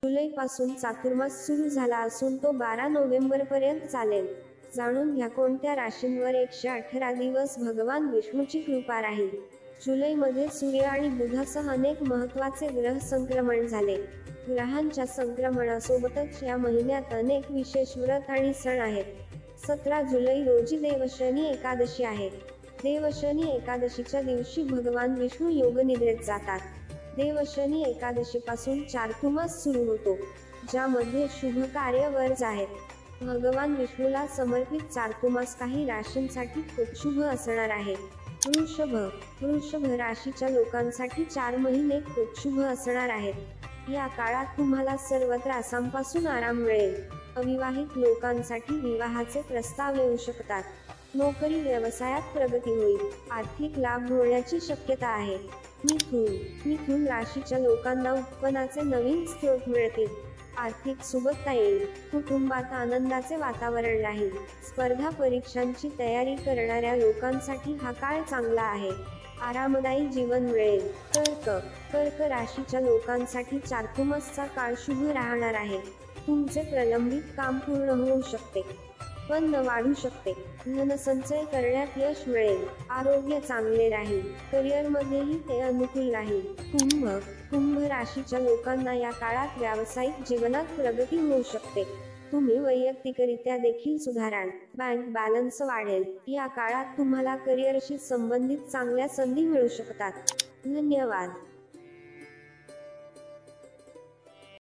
जुलैपासून चातुर्मास सुरू झाला असून तो 12 नोव्हेंबरपर्यंत चालेल. जाणून घ्या कोणत्या राशींवर 118 दिवस भगवान विष्णूची कृपा राहील. जुलैमध्ये सूर्य आणि बुधासह अनेक महत्त्वाचे ग्रह संक्रमण झाले. ग्रहांच्या संक्रमणासोबतच या महिन्यात अनेक विशेष व्रत आणि सण आहेत. 17 जुलै रोजी देवशनी एकादशी आहे. देवशनी एकादशीच्या दिवशी भगवान विष्णू योगनिद्रेत जातात. देवशनी एकादशीपासून चातुर्मास सुरू होतो, ज्यामध्ये शुभ कार्य वर्ज आहेत. भगवान विष्णूला समर्पित चातुर्मास काही राशींसाठी खूप शुभ असणार आहे. वृषभ राशीच्या लोकांसाठी 4 महिने खूप शुभ असणार आहेत. या काळात तुम्हाला सर्व त्रासांपासून आराम मिळेल. अविवाहित लोकांसाठी विवाहाचे प्रस्ताव येऊ शकतात. नोकरी व्यवसायात प्रगती होईल. आर्थिक लाभ होण्याची शक्यता आहे. मिथुन राशीच्या लोकांना उत्पन्नाचे नवीन स्रोत मिळतील. आर्थिक सुबत्ता येईल. कुटुंबात आनंदाचे वातावरण राहील. स्पर्धा परीक्षांची तयारी करणाऱ्या लोकांसाठी हा काळ चांगला आहे. आरामदायी जीवन मिळेल. कर्क राशीच्या लोकांसाठी चातुर्मासचा काळ शुभ राहणार आहे. तुमचे प्रलंबित काम पूर्ण होऊ शकते, पण वाढू शकते. धनसंचय करण्यात यश मिळेल. आरोग्य चांगले राहील. करिअरमध्येही ते अनुकूल राहील. कुंभ राशीच्या लोकांना या काळात व्यावसायिक जीवनात प्रगती होऊ शकते. तुम्ही वैयक्तिकरित्या देखील सुधाराल. बँक बॅलन्स वाढेल. या काळात तुम्हाला करिअरशी संबंधित चांगल्या संधी मिळू शकतात. धन्यवाद.